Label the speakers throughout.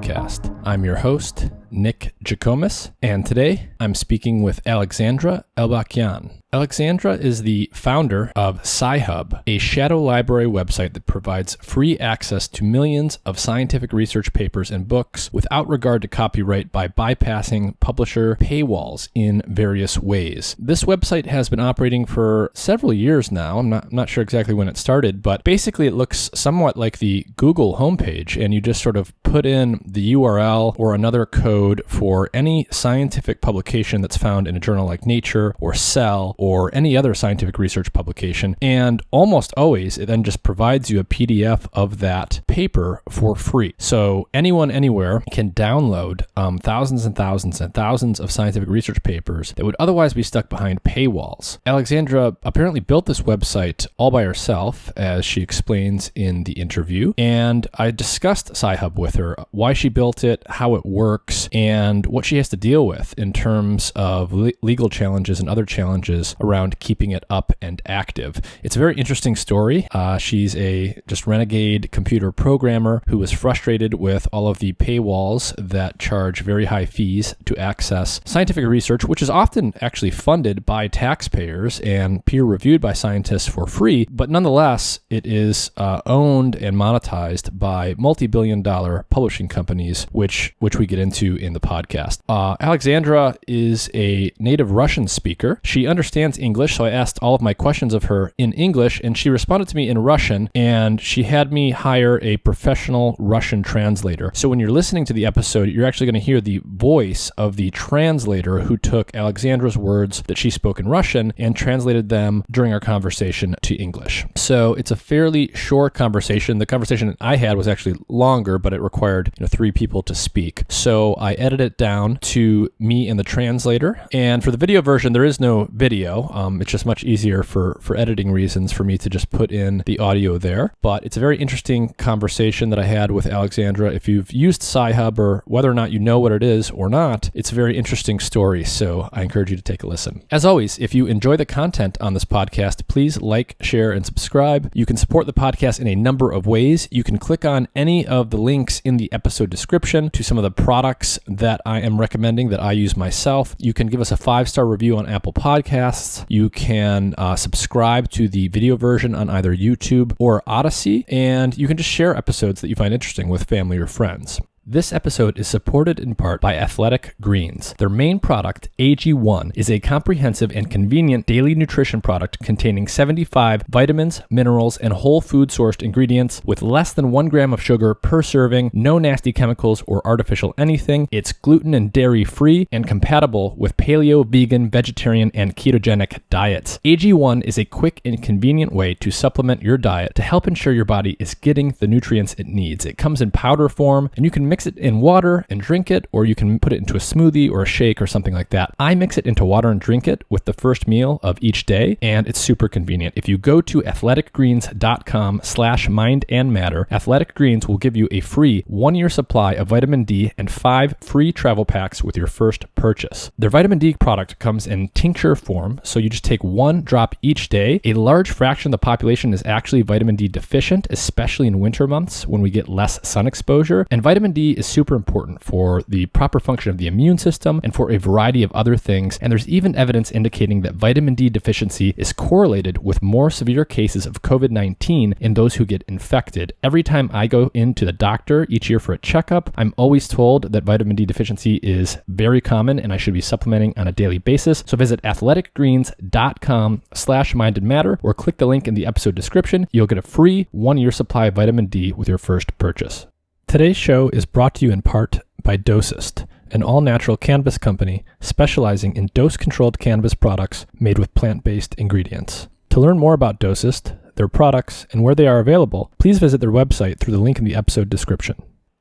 Speaker 1: podcast. I'm your host, Nick Jikomis, and today I'm speaking with Alexandra Elbakyan. Alexandra is the founder of Sci-Hub, a shadow library website that provides free access to millions of scientific research papers and books without regard to copyright by bypassing publisher paywalls in various ways. This website has been operating for several years now. I'm not sure exactly when it started, but basically it looks somewhat like the Google homepage, and you just sort of put in the URL or another code for any scientific publication that's found in a journal like Nature or Cell or any other scientific research publication, and almost always it then just provides you a PDF of that paper for free. So anyone anywhere can download thousands and thousands and thousands of scientific research papers that would otherwise be stuck behind paywalls. Alexandra apparently built this website all by herself, as she explains in the interview, and I discussed Sci-Hub with her, why she built it, how it works, and what she has to deal with in terms of legal challenges and other challenges around keeping it up and active. It's a very interesting story. She's a just renegade computer programmer who was frustrated with all of the paywalls that charge very high fees to access scientific research, which is often actually funded by taxpayers and peer-reviewed by scientists for free, but nonetheless, it is owned and monetized by multi-billion-dollar publishing companies, which we get into in the podcast. Alexandra is a native Russian speaker. She understands English, so I asked all of my questions of her in English, and she responded to me in Russian, and she had me hire a professional Russian translator. So when you're listening to the episode, you're actually going to hear the voice of the translator who took Alexandra's words that she spoke in Russian and translated them during our conversation to English. So it's a fairly short conversation. The conversation I had was actually longer, but it required 3 people to speak. So I edited it down to me and the translator. And for the video version, there is no video. It's just much easier for editing reasons for me to just put in the audio there. But it's a very interesting conversation that I had with Alexandra. If you've used Sci-Hub, or whether or not you know what it is or not, it's a very interesting story. So I encourage you to take a listen. As always, if you enjoy the content on this podcast, please like, share, and subscribe. You can support the podcast in a number of ways. You can click on any of the links in the episode description to some of the products that I am recommending that I use myself. You can give us a 5-star review on Apple Podcasts. You can subscribe to the video version on either YouTube or Odyssey, and you can just share episodes that you find interesting with family or friends. This episode is supported in part by Athletic Greens. Their main product, AG1, is a comprehensive and convenient daily nutrition product containing 75 vitamins, minerals, and whole food sourced ingredients with less than 1 gram of sugar per serving, no nasty chemicals or artificial anything. It's gluten and dairy free and compatible with paleo, vegan, vegetarian, and ketogenic diets. AG1 is a quick and convenient way to supplement your diet to help ensure your body is getting the nutrients it needs. It comes in powder form, and you can mix it in water and drink it, or you can put it into a smoothie or a shake or something like that. I mix it into water and drink it with the first meal of each day, and it's super convenient. If you go to athleticgreens.com/mindandmatter, Athletic Greens will give you a free 1-year supply of vitamin D and 5 free travel packs with your first purchase. Their vitamin D product comes in tincture form, so you just take 1 drop each day. A large fraction of the population is actually vitamin D deficient, especially in winter months when we get less sun exposure, and vitamin D is super important for the proper function of the immune system and for a variety of other things. And there's even evidence indicating that vitamin D deficiency is correlated with more severe cases of COVID-19 in those who get infected. Every time I go into the doctor each year for a checkup, I'm always told that vitamin D deficiency is very common and I should be supplementing on a daily basis. So visit athleticgreens.com/mindandmatter or click the link in the episode description. You'll get a free 1-year supply of vitamin D with your first purchase. Today's show is brought to you in part by Dosist, an all-natural cannabis company specializing in dose-controlled cannabis products made with plant-based ingredients. To learn more about Dosist, their products, and where they are available, please visit their website through the link in the episode description.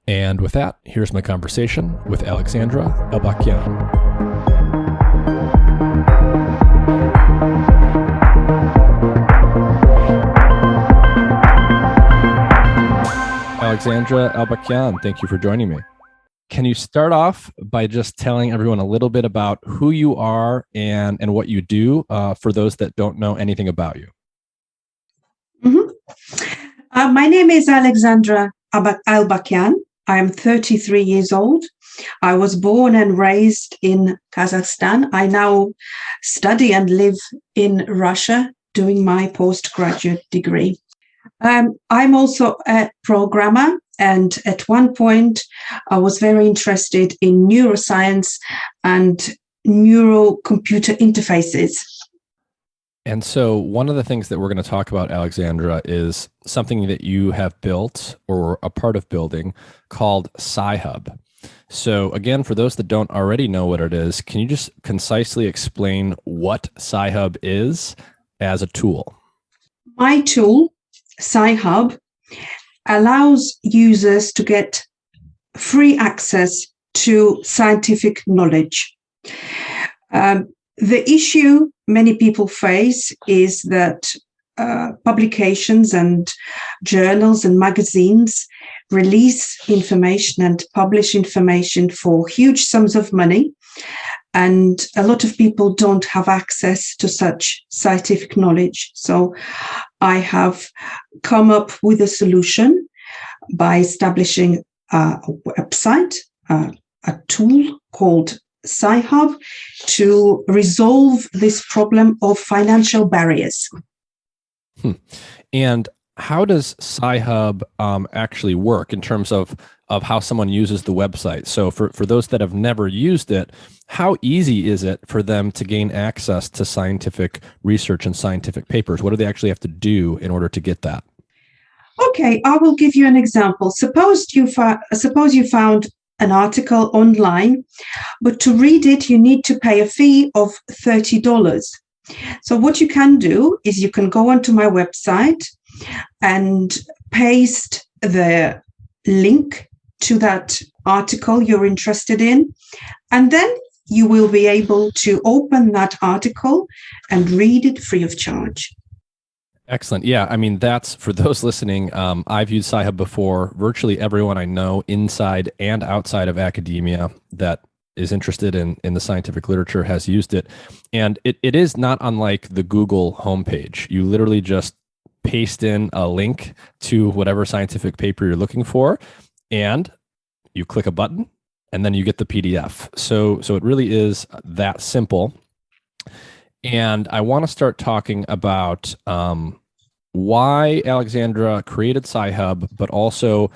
Speaker 1: And with that, here's my conversation with Alexandra Elbakyan. Alexandra Elbakyan, thank you for joining me. Can you start off by just telling everyone a little bit about who you are and what you do for those that don't know anything about you?
Speaker 2: My name is Alexandra Elbakyan. I am 33 years old. I was born and raised in Kazakhstan. I now study and live in Russia doing my postgraduate degree. I'm also a programmer, and at one point I was very interested in neuroscience and neuro-computer interfaces.
Speaker 1: And so one of the things that we're going to talk about, Alexandra, is something that you have built or a part of building called Sci-Hub. So again, for those that don't already know what it is, can you just concisely explain what Sci-Hub is as a tool?
Speaker 2: My tool, Sci-Hub, allows users to get free access to scientific knowledge. The issue many people face is that publications and journals and magazines release information and publish information for huge sums of money, and a lot of people don't have access to such scientific knowledge. So I have come up with a solution by establishing a website, a tool called Sci-Hub, to resolve this problem of financial barriers.
Speaker 1: And how does Sci-Hub actually work in terms of how someone uses the website? So for those that have never used it, how easy is it for them to gain access to scientific research and scientific papers? What do they actually have to do in order to get that?
Speaker 2: Okay, I will give you an example. Suppose you found an article online, but to read it, you need to pay a fee of $30. So what you can do is you can go onto my website and paste the link to that article you're interested in, and then you will be able to open that article and read it free of charge.
Speaker 1: Excellent. Yeah, I mean, that's for those listening. I've used Sci-Hub before. Virtually everyone I know inside and outside of academia that is interested in the scientific literature has used it. And it is not unlike the Google homepage. You literally just paste in a link to whatever scientific paper you're looking for, and you click a button, and then you get the PDF. So it really is that simple. And I want to start talking about why Alexandra created Sci-Hub, but also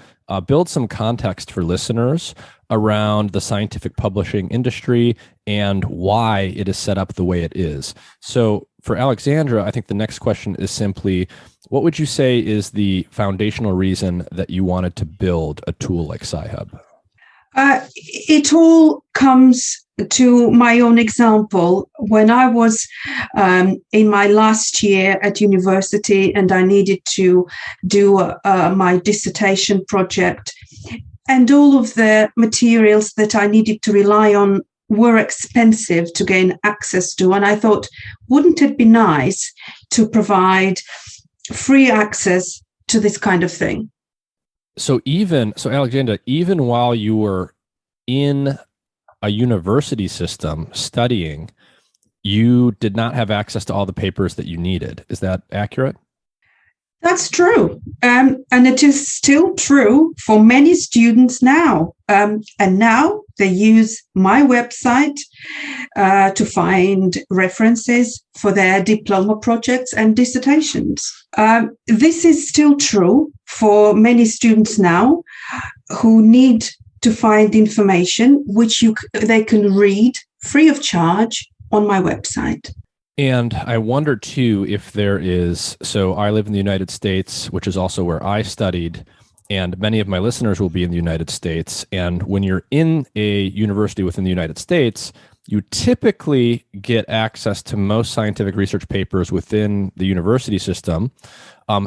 Speaker 1: build some context for listeners around the scientific publishing industry and why it is set up the way it is. So for Alexandra, I think the next question is simply, what would you say is the foundational reason that you wanted to build a tool like Sci-Hub?
Speaker 2: It all comes to my own example. When I was in my last year at university and I needed to do my dissertation project, and all of the materials that I needed to rely on were expensive to gain access to. And I thought, wouldn't it be nice to provide free access to this kind of thing?
Speaker 1: So Alexandra, even while you were in a university system studying, you did not have access to all the papers that you needed. Is that accurate?
Speaker 2: That's true. And it is still true for many students now. And now they use my website to find references for their diploma projects and dissertations. This is still true for many students now who need to find information which they can read free of charge on my website.
Speaker 1: And I wonder too if there is, so I live in the United States, which is also where I studied, and many of my listeners will be in the United States. And when you're in a university within the United States, you typically get access to most scientific research papers within the university system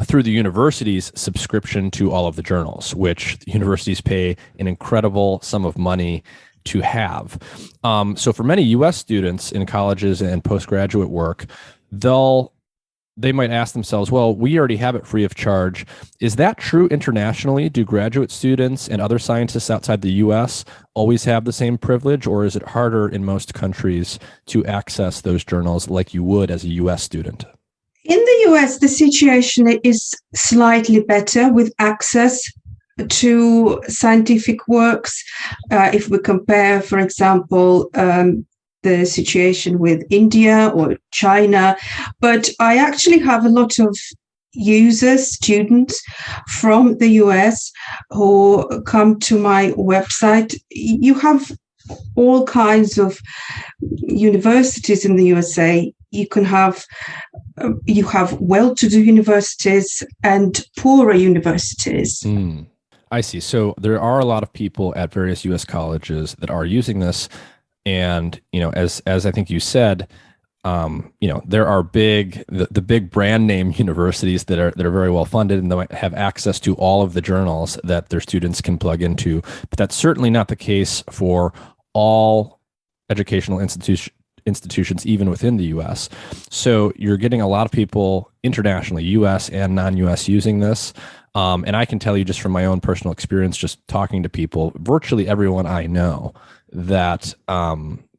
Speaker 1: through the university's subscription to all of the journals, which the universities pay an incredible sum of money to have. So for many U.S. students in colleges and postgraduate work, they might ask themselves, well, we already have it free of charge. Is that true internationally? Do graduate students and other scientists outside the U.S. always have the same privilege, or is it harder in most countries to access those journals like you would as a U.S. student?
Speaker 2: In the US, the situation is slightly better with access to scientific works. If we compare, for example, the situation with India or China, but I actually have a lot of users, students from the US who come to my website. You have all kinds of universities in the USA. You have well-to-do universities and poorer universities.
Speaker 1: I see. So there are a lot of people at various US colleges that are using this. And, as I think you said, there are the big brand name universities that are very well funded and they have access to all of the journals that their students can plug into. But that's certainly not the case for all educational institutions, even within the U.S. So you're getting a lot of people internationally, U.S. and non-U.S., using this. And I can tell you just from my own personal experience, just talking to people, virtually everyone I know that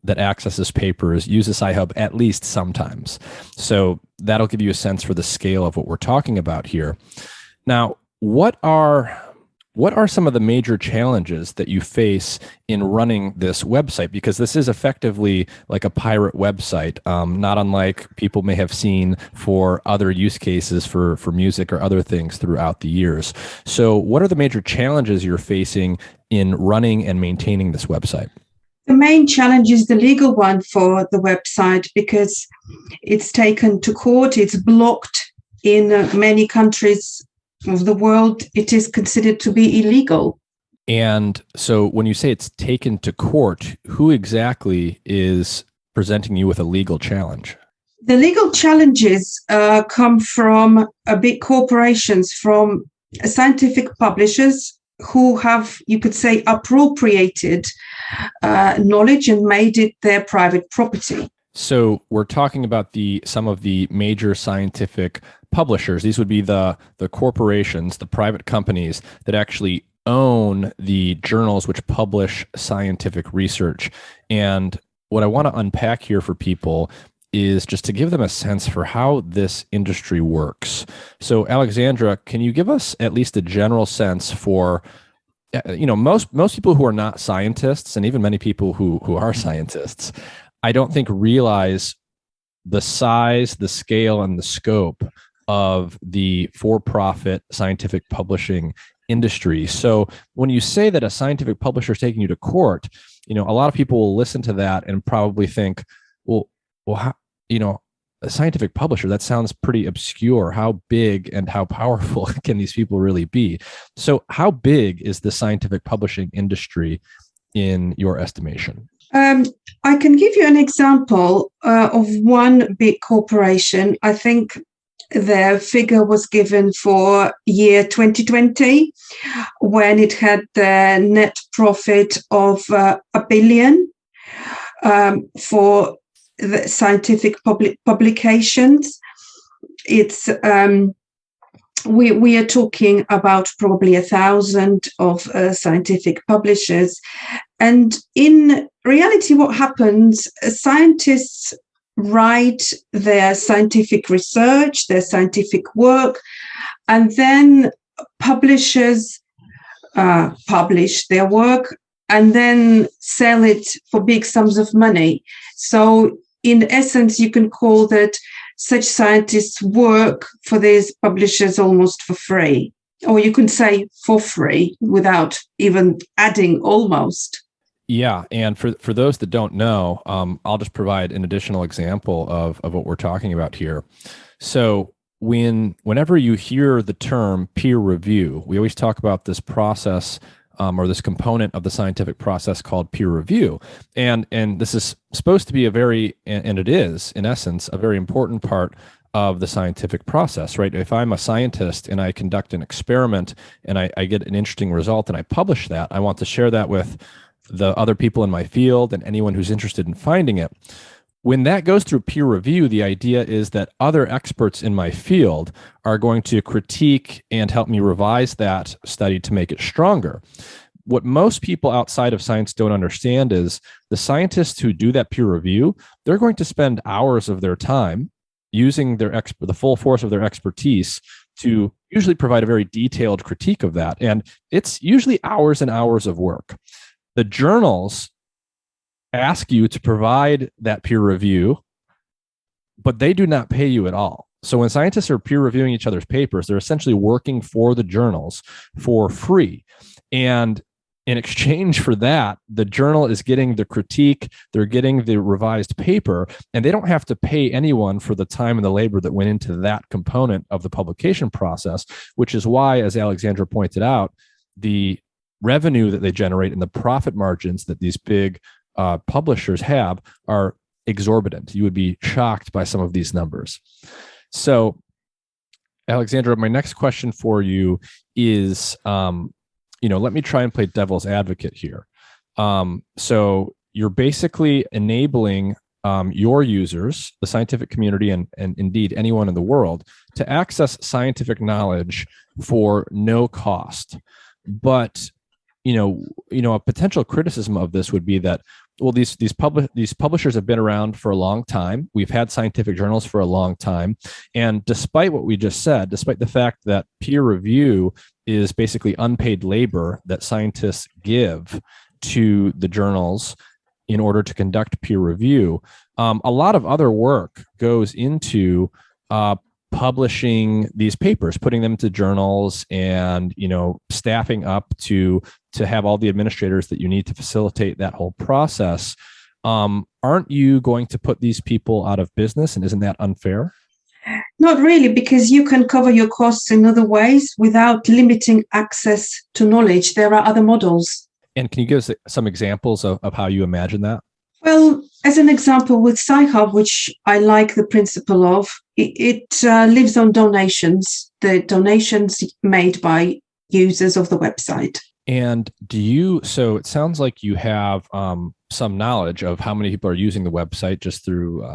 Speaker 1: accesses papers uses Sci-Hub at least sometimes. So that'll give you a sense for the scale of what we're talking about here. Now, what are some of the major challenges that you face in running this website? Because this is effectively like a pirate website, not unlike people may have seen for other use cases for music or other things throughout the years. So what are the major challenges you're facing in running and maintaining this website?
Speaker 2: The main challenge is the legal one for the website because it's taken to court. It's blocked in many countries of the world. It is considered to be illegal.
Speaker 1: And so when you say it's taken to court, who exactly is presenting you with a legal challenge?
Speaker 2: The legal challenges come from big corporations, from scientific publishers who have, you could say, appropriated knowledge and made it their private property.
Speaker 1: So we're talking about some of the major scientific publishers. These would be the corporations, the private companies that actually own the journals which publish scientific research. And what I want to unpack here for people is just to give them a sense for how this industry works. So Alexandra, can you give us at least a general sense for, most people who are not scientists, and even many people who are scientists, I don't think realize the size, the scale, and the scope of the for-profit scientific publishing industry. So when you say that a scientific publisher is taking you to court, a lot of people will listen to that and probably think, well, how, a scientific publisher, that sounds pretty obscure. How big and how powerful can these people really be? So how big is the scientific publishing industry in your estimation?
Speaker 2: I can give you an example of one big corporation. I think the figure was given for year 2020 when it had the net profit of $1 billion for the scientific publications. It's we are talking about probably 1,000 of scientific publishers, and in reality, what happens? Scientists write their scientific research, their scientific work, and then publishers publish their work and then sell it for big sums of money. So in essence, you can call that such scientists work for these publishers almost for free, or you can say for free without even adding almost.
Speaker 1: Yeah, and for those that don't know, I'll just provide an additional example of what we're talking about here. So whenever you hear the term peer review, we always talk about this process or this component of the scientific process called peer review. And this is supposed to be and it is, in essence, a very important part of the scientific process, right? If I'm a scientist and I conduct an experiment and I get an interesting result and I publish that, I want to share that with the other people in my field and anyone who's interested in finding it. When that goes through peer review, the idea is that other experts in my field are going to critique and help me revise that study to make it stronger. What most people outside of science don't understand is the scientists who do that peer review, they're going to spend hours of their time using the full force of their expertise to usually provide a very detailed critique of that. And it's usually hours and hours of work. The journals ask you to provide that peer review, but they do not pay you at all. So when scientists are peer reviewing each other's papers, they're essentially working for the journals for free. And in exchange for that, the journal is getting the critique, they're getting the revised paper, and they don't have to pay anyone for the time and the labor that went into that component of the publication process, which is why, as Alexandra pointed out, the revenue that they generate and the profit margins that these big publishers have are exorbitant. You would be shocked by some of these numbers. So, Alexandra, my next question for you is, let me try and play devil's advocate here. So you're basically enabling your users, the scientific community, and indeed anyone in the world, to access scientific knowledge for no cost. But a potential criticism of this would be that, well, these publishers have been around for a long time. We've had scientific journals for a long time, and despite what we just said, despite the fact that peer review is basically unpaid labor that scientists give to the journals in order to conduct peer review, a lot of other work goes into publishing these papers, putting them to journals, and staffing up to have all the administrators that you need to facilitate that whole process. Aren't you going to put these people out of business, and isn't that unfair?
Speaker 2: Not really, because you can cover your costs in other ways without limiting access to knowledge. There are other models.
Speaker 1: And can you give us some examples of how you imagine that?
Speaker 2: Well, as an example, with Sci-Hub, which I like the principle of, it lives on donations, the donations made by users of the website.
Speaker 1: And so it sounds like you have some knowledge of how many people are using the website just through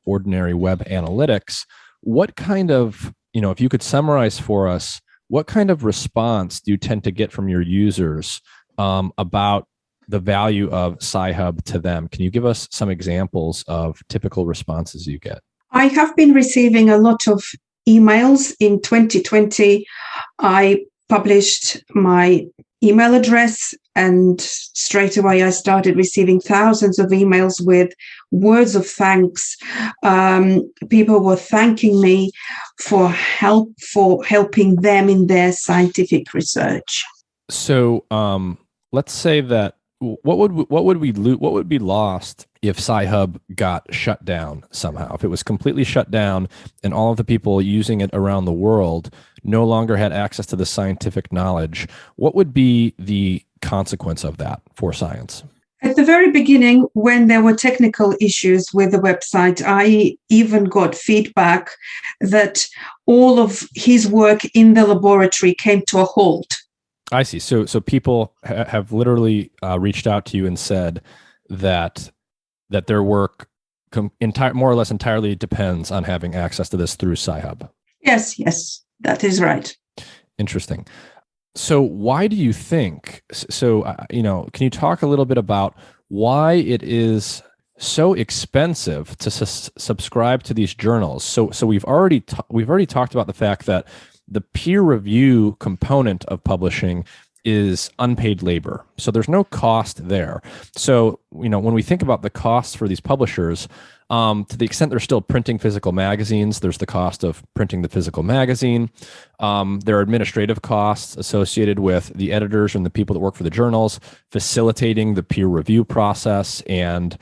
Speaker 1: ordinary web analytics. What kind of, if you could summarize for us, what kind of response do you tend to get from your users about the value of Sci-Hub to them? Can you give us some examples of typical responses you get?
Speaker 2: I have been receiving a lot of emails. In 2020, I published my email address, and straight away I started receiving thousands of emails with words of thanks. People were thanking me for helping them in their scientific research.
Speaker 1: So let's say that what would be lost if Sci-Hub got shut down somehow? If it was completely shut down and all of the people using it around the world no longer had access to the scientific knowledge, what would be the consequence of that for science?
Speaker 2: At the very beginning, when there were technical issues with the website, I even got feedback that all of his work in the laboratory came to a halt.
Speaker 1: I see. So people have literally reached out to you and said that their work more or less entirely depends on having access to this through Sci-Hub.
Speaker 2: Yes, that is right.
Speaker 1: Interesting. So why do you think, can you talk a little bit about why it is so expensive to subscribe to these journals? So we've already talked about the fact that the peer review component of publishing is unpaid labor. So there's no cost there. So, when we think about the costs for these publishers, to the extent they're still printing physical magazines, there's the cost of printing the physical magazine. There are administrative costs associated with the editors and the people that work for the journals, facilitating the peer review process and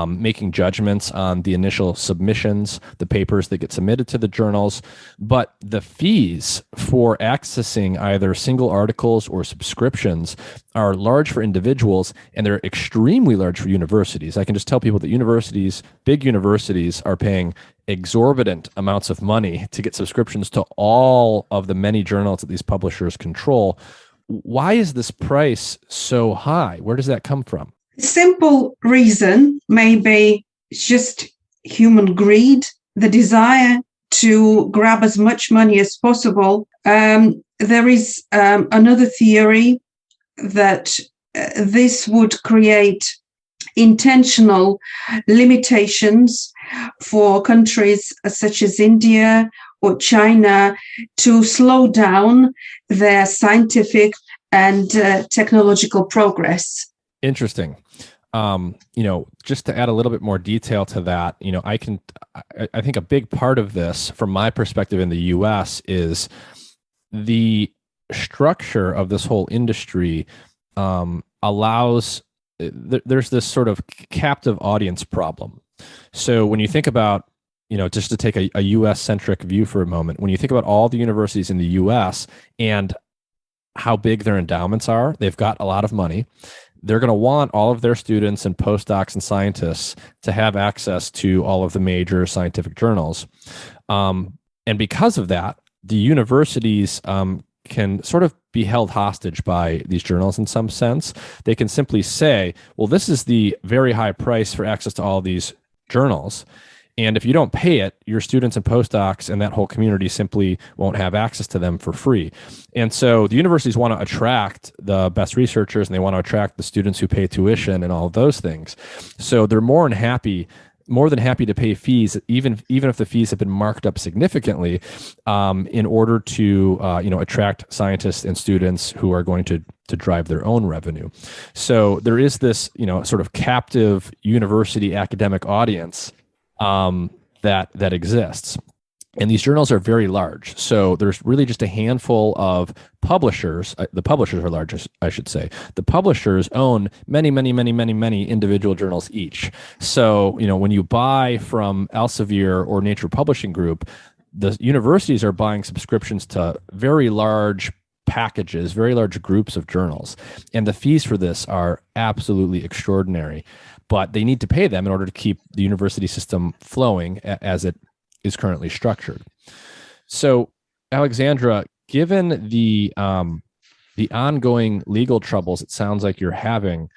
Speaker 1: making judgments on the initial submissions, the papers that get submitted to the journals. But the fees for accessing either single articles or subscriptions are large for individuals, and they're extremely large for universities. I can just tell people that big universities are paying exorbitant amounts of money to get subscriptions to all of the many journals that these publishers control. Why is this price so high? Where does that come from?
Speaker 2: Simple reason, maybe just human greed, the desire to grab as much money as possible. There is another theory that this would create intentional limitations for countries such as India or China to slow down their scientific and technological progress.
Speaker 1: Interesting. Just to add a little bit more detail to that, I think a big part of this, from my perspective in the U.S., is the structure of this whole industry allows. There's this sort of captive audience problem. So when you think about, just to take a U.S.-centric view for a moment, when you think about all the universities in the U.S. and how big their endowments are, they've got a lot of money. They're going to want all of their students and postdocs and scientists to have access to all of the major scientific journals. And because of that, the universities can sort of be held hostage by these journals in some sense. They can simply say, well, this is the very high price for access to all these journals. And if you don't pay it, your students and postdocs and that whole community simply won't have access to them for free. And so the universities want to attract the best researchers, and they want to attract the students who pay tuition and all of those things. So they're more than happy to pay fees, even if the fees have been marked up significantly, in order to attract scientists and students who are going to drive their own revenue. So there is this sort of captive university academic audience that exists. And these journals are very large. So there's really just a handful of publishers. The publishers are large, I should say. The publishers own many, many, many, many, many individual journals each. So, when you buy from Elsevier or Nature Publishing Group, the universities are buying subscriptions to very large packages, very large groups of journals. And the fees for this are absolutely extraordinary. But they need to pay them in order to keep the university system flowing as it is currently structured. So, Alexandra, given the ongoing legal troubles it sounds like you're having,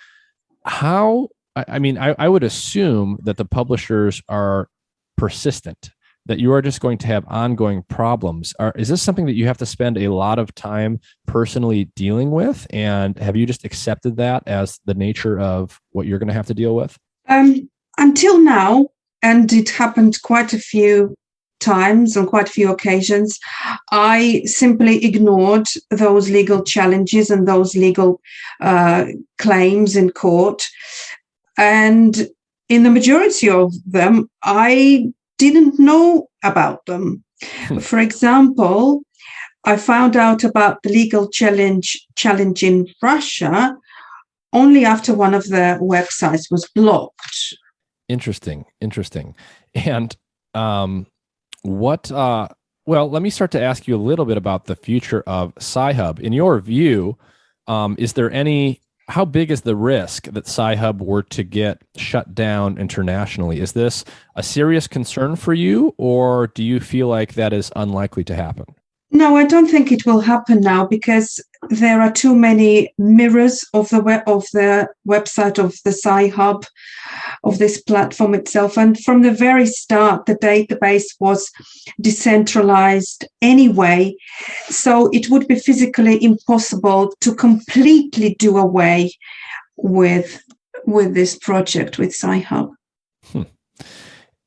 Speaker 1: I would assume that the publishers are persistent, that you are just going to have ongoing problems. Is this something that you have to spend a lot of time personally dealing with? And have you just accepted that as the nature of what you're going to have to deal with?
Speaker 2: Until now, and it happened quite a few times on quite a few occasions, I simply ignored those legal challenges and those legal claims in court. And in the majority of them, I didn't know about them. For example, I found out about the legal challenge in Russia only after one of their websites was blocked.
Speaker 1: Interesting. And let me start to ask you a little bit about the future of Sci-Hub. In your view, how big is the risk that Sci-Hub were to get shut down internationally? Is this a serious concern for you, or do you feel like that is unlikely to happen?
Speaker 2: No, I don't think it will happen now, because there are too many mirrors of the website of the Sci-Hub, of this platform itself. And from the very start, the database was decentralized anyway, so it would be physically impossible to completely do away with this project, with Sci-Hub.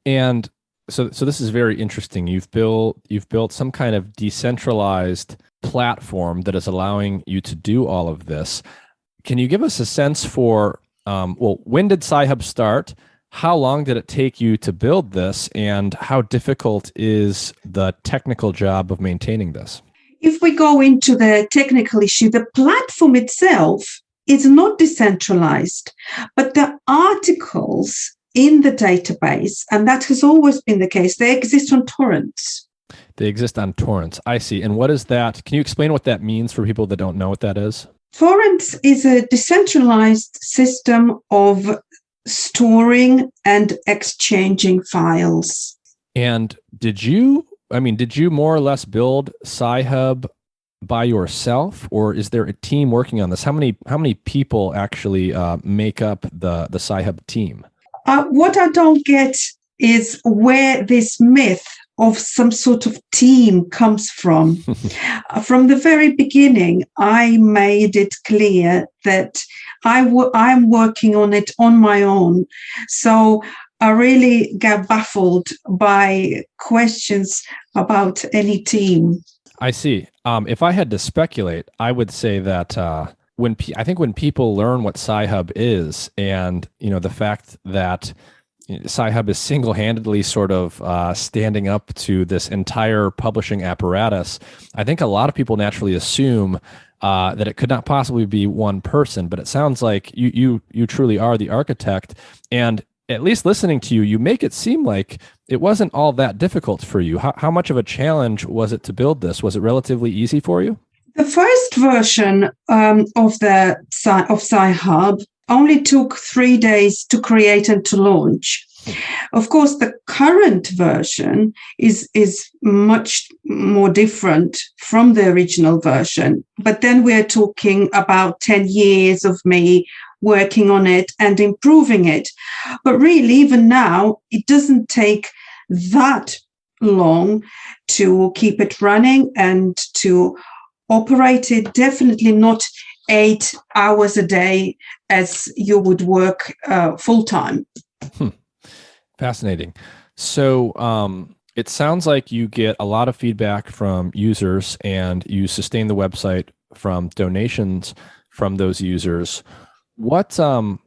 Speaker 1: And so this is very interesting. You've built some kind of decentralized platform that is allowing you to do all of this. Can you give us a sense for, when did Sci-Hub start? How long did it take you to build this? And how difficult is the technical job of maintaining this?
Speaker 2: If we go into the technical issue, the platform itself is not decentralized, but the articles in the database, and that has always been the case, they exist on torrents.
Speaker 1: They exist on torrents. I see. And what is that? Can you explain what that means for people that don't know what that is?
Speaker 2: Torrents is a decentralized system of storing and exchanging files.
Speaker 1: And did you more or less build Sci-Hub by yourself, or is there a team working on this? How many people actually make up the Sci-Hub team?
Speaker 2: What I don't get is where this myth of some sort of team comes from. From the very beginning, I made it clear that I'm working on it on my own. So I really get baffled by questions about any team.
Speaker 1: I see. If I had to speculate, I would say that I think when people learn what Sci-Hub is, and the fact that Sci-Hub is single-handedly sort of standing up to this entire publishing apparatus, I think a lot of people naturally assume that it could not possibly be one person. But it sounds like you truly are the architect, and at least listening to you, you make it seem like it wasn't all that difficult for you. How much of a challenge was it to build this? Was it relatively easy for you?
Speaker 2: The first version of Sci-Hub only took 3 days to create and to launch. Of course, the current version is much more different from the original version. But then we're talking about 10 years of me working on it and improving it. But really, even now, it doesn't take that long to keep it running and to operate it. Definitely not 8 hours a day as you would work full time.
Speaker 1: Fascinating. So it sounds like you get a lot of feedback from users, and you sustain the website from donations from those users. What can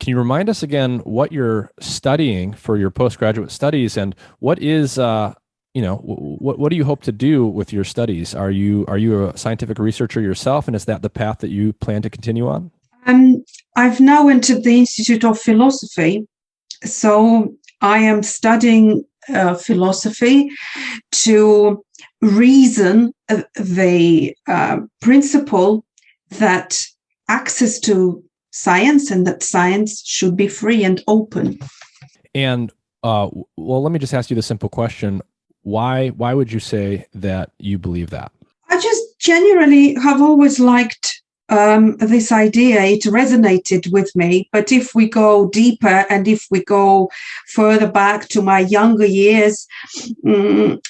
Speaker 1: you remind us again what you're studying for your postgraduate studies, and what is what do you hope to do with your studies? Are you a scientific researcher yourself, and is that the path that you plan to continue on?
Speaker 2: I've now entered the Institute of Philosophy, so I am studying philosophy to reason the principle that access to science and that science should be free and open. And
Speaker 1: well, let me just ask you the simple question. Why would you say that you believe that?
Speaker 2: I just genuinely have always liked this idea. It resonated with me. But if we go deeper and if we go further back to my younger years,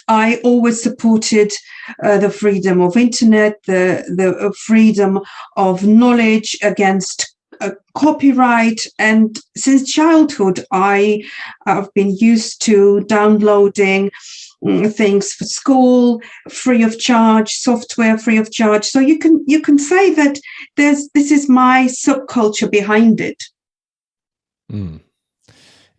Speaker 2: I always supported the freedom of internet, the freedom of knowledge against copyright. And since childhood, I have been used to downloading things for school free of charge, software free of charge. So you can say that this is my subculture behind it.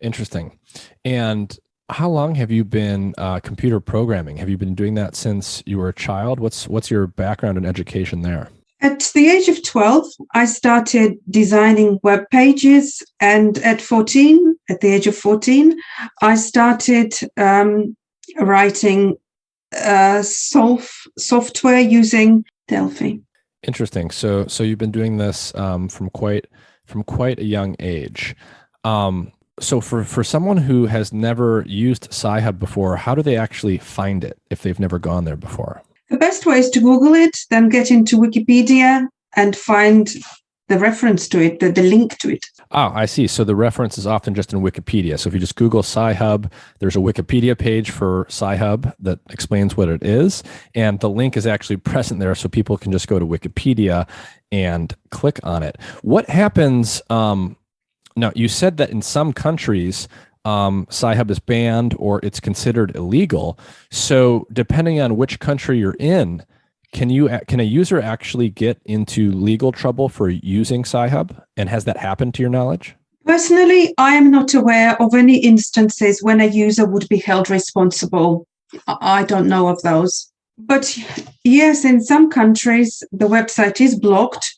Speaker 1: Interesting. And how long have you been computer programming? Have you been doing that since you were a child? What's your background in education there?
Speaker 2: At the age of 12, I started designing web pages, and at the age of 14, I started writing software using Delphi.
Speaker 1: Interesting. So you've been doing this from quite a young age. So for someone who has never used Sci-Hub before, how do they actually find it if they've never gone there before?
Speaker 2: The best way is to Google it, then get into Wikipedia and find the reference to it, the link to it.
Speaker 1: Oh, I see. So the reference is often just in Wikipedia. So if you just Google Sci-Hub, there's a Wikipedia page for Sci-Hub that explains what it is. And the link is actually present there, so people can just go to Wikipedia and click on it. What happens? Now, you said that in some countries, Sci-Hub is banned or it's considered illegal. So depending on which country you're in, can a user actually get into legal trouble for using Sci-Hub? And has that happened to your knowledge?
Speaker 2: Personally, I am not aware of any instances when a user would be held responsible. I don't know of those. But yes, in some countries, the website is blocked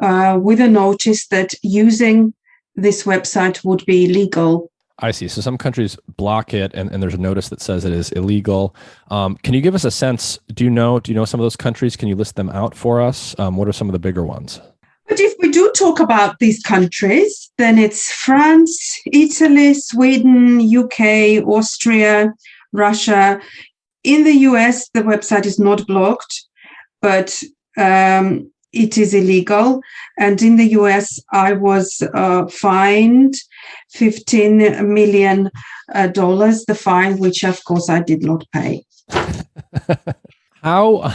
Speaker 2: with a notice that using this website would be illegal.
Speaker 1: I see. So some countries block it, and there's a notice that says it is illegal. Can you give us a sense? Do you know some of those countries? Can you list them out for us? What are some of the bigger ones?
Speaker 2: But if we do talk about these countries, then it's France, Italy, Sweden, UK, Austria, Russia. In the US, the website is not blocked, but it is illegal. And in the US, I was fined $15 million, the fine, which of course I did not pay.
Speaker 1: How?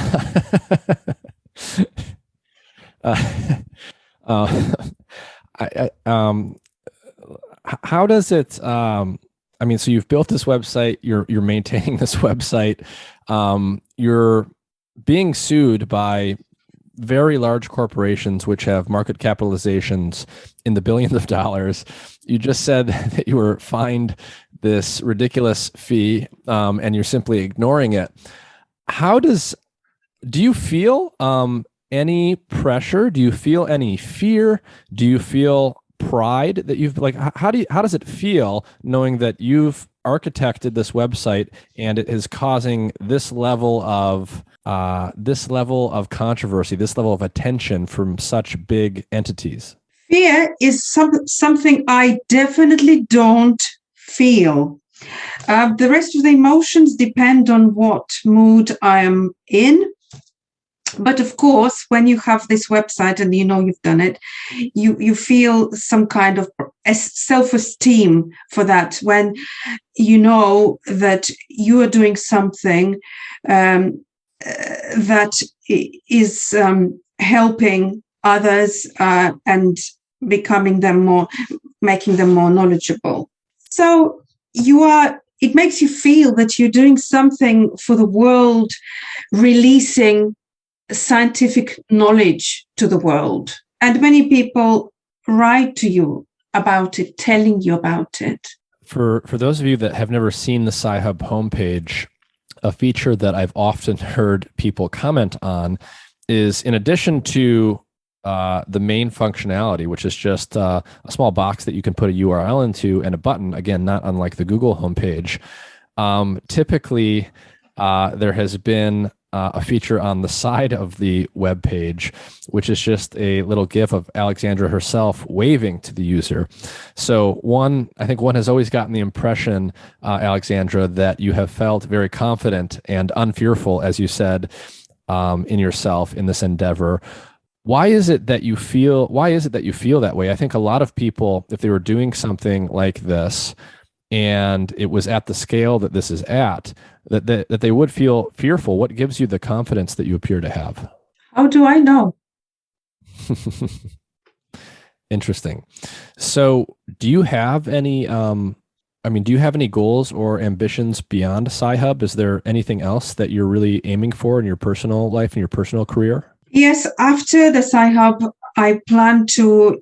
Speaker 1: How does it? I mean, so you've built this website. You're maintaining this website. You're being sued by very large corporations which have market capitalizations in the billions of dollars. You just said that you were fined this ridiculous fee, and you're simply ignoring it. Do you feel any pressure? Do you feel any fear? Do you feel pride that you've how does it feel knowing that you've architected this website and it is causing this level of controversy, this level of attention from such big entities?
Speaker 2: Fear is something I definitely don't feel. The rest of the emotions depend on what mood I am in. But of course, when you have this website and you know you've done it, you feel some kind of self-esteem for that, when you know that you are doing something that is helping others and making them more knowledgeable. So it makes you feel that you're doing something for the world, releasing scientific knowledge to the world. And many people write to you about it, telling you about it.
Speaker 1: For those of you that have never seen the Sci-Hub homepage, a feature that I've often heard people comment on is, in addition to the main functionality, which is just a small box that you can put a URL into and a button, again, not unlike the Google homepage, typically there has been a feature on the side of the web page, which is just a little GIF of Alexandra herself waving to the user. So I think one has always gotten the impression, Alexandra, that you have felt very confident and unfearful, as you said, in yourself in this endeavor. Why is it that you feel that way? I think a lot of people, if they were doing something like this, and it was at the scale that this is at, that they would feel fearful. What gives you the confidence that you appear to have?
Speaker 2: How do I know?
Speaker 1: Interesting. So do you have any, do you have any goals or ambitions beyond Sci-Hub? Is there anything else that you're really aiming for in your personal life and your personal career?
Speaker 2: Yes, after the Sci-Hub, I plan to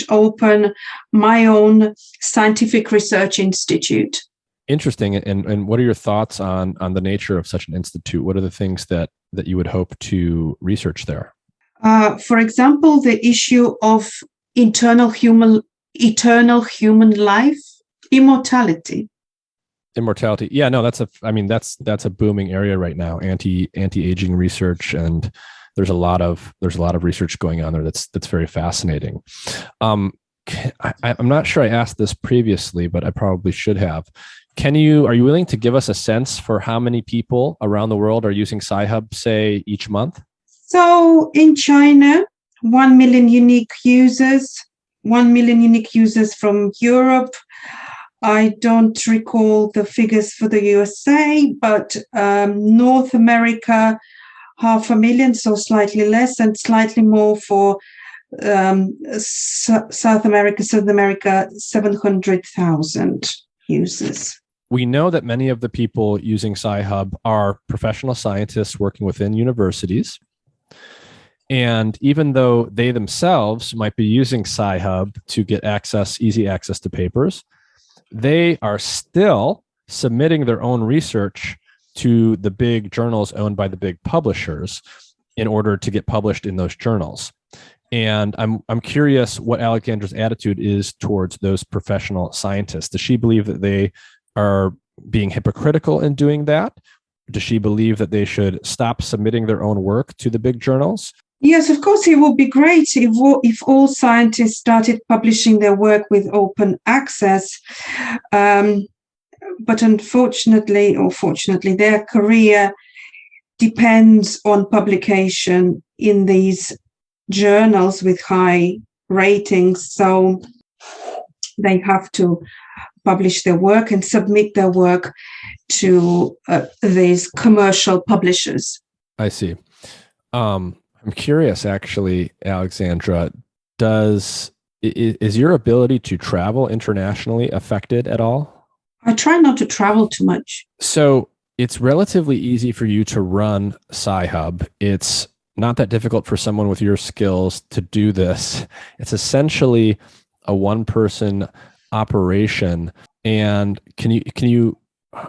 Speaker 2: open my own scientific research institute.
Speaker 1: Interesting. And what are your thoughts on the nature of such an institute? What are the things that you would hope to research there?
Speaker 2: For example, the issue of eternal human life, immortality.
Speaker 1: Immortality. Yeah, no, that's a booming area right now. Anti-aging research, and there's a lot of research going on there that's very fascinating. I'm not sure I asked this previously, but I probably should have. Are you willing to give us a sense for how many people around the world are using Sci-Hub, say, each month?
Speaker 2: So in China, 1 million unique users, 1 million unique users from Europe. I don't recall the figures for the USA, but North America, 500,000, so slightly less, and slightly more for South America, 700,000 users.
Speaker 1: We know that many of the people using Sci-Hub are professional scientists working within universities. And even though they themselves might be using Sci-Hub to get easy access to papers, they are still submitting their own research to the big journals owned by the big publishers in order to get published in those journals. And I'm curious what Alexandra's attitude is towards those professional scientists. Does she believe that they are being hypocritical in doing that? Does she believe that they should stop submitting their own work to the big journals?
Speaker 2: Yes, of course, it would be great if all scientists started publishing their work with open access. But unfortunately, or fortunately, their career depends on publication in these journals with high ratings. So they have to publish their work and submit their work to these commercial publishers.
Speaker 1: I see. I'm curious, actually, Alexandra, is Is your ability to travel internationally affected at all?
Speaker 2: I try not to travel too much.
Speaker 1: So it's relatively easy for you to run Sci-Hub. It's not that difficult for someone with your skills to do this. It's essentially a one-person operation. And can you,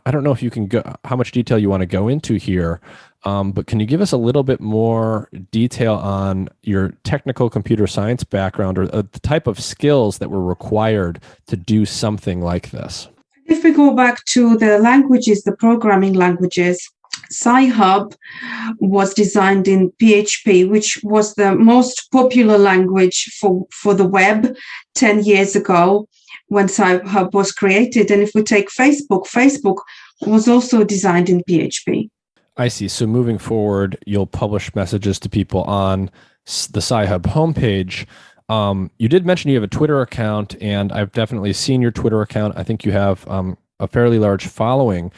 Speaker 1: I don't know if you can go, how much detail you want to go into here, but can you give us a little bit more detail on your technical computer science background or the type of skills that were required to do something like this?
Speaker 2: If we go back to the languages, the programming languages, Sci-Hub was designed in PHP, which was the most popular language for the web 10 years ago when Sci-Hub was created. And if we take Facebook was also designed in PHP.
Speaker 1: I see. So moving forward, you'll publish messages to people on the Sci-Hub homepage. You did mention you have a Twitter account, and I've definitely seen your Twitter account. I think you have a fairly large following.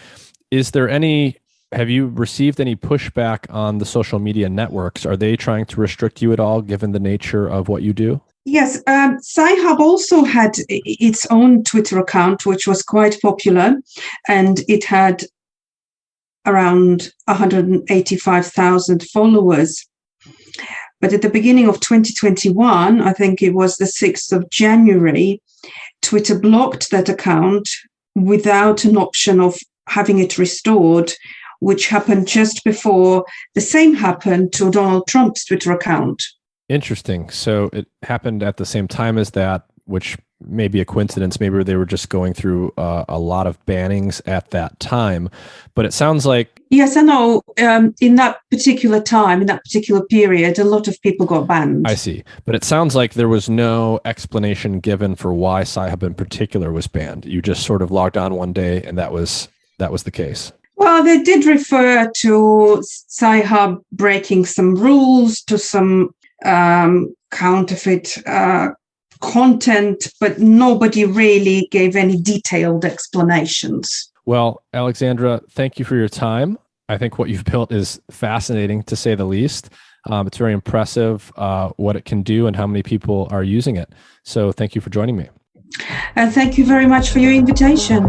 Speaker 1: Have you received any pushback on the social media networks? Are they trying to restrict you at all, given the nature of what you do?
Speaker 2: Yes, Sci-Hub also had its own Twitter account, which was quite popular, and it had around 185,000 followers. But at the beginning of 2021, I think it was the 6th of January, Twitter blocked that account without an option of having it restored, which happened just before the same happened to Donald Trump's Twitter account.
Speaker 1: Interesting. So it happened at the same time as that, which may be a coincidence. Maybe they were just going through a lot of bannings at that time. But it sounds like...
Speaker 2: Yes, I know. In that particular time, in that particular period, a lot of people got banned.
Speaker 1: I see. But it sounds like there was no explanation given for why Sci-Hub in particular was banned. You just sort of logged on one day and that was the case.
Speaker 2: Well, they did refer to Sci-Hub breaking some rules, to some counterfeit content, but nobody really gave any detailed explanations.
Speaker 1: Well, Alexandra, thank you for your time. I think what you've built is fascinating, to say the least. It's very impressive what it can do and how many people are using it. So thank you for joining me.
Speaker 2: And thank you very much for your invitation.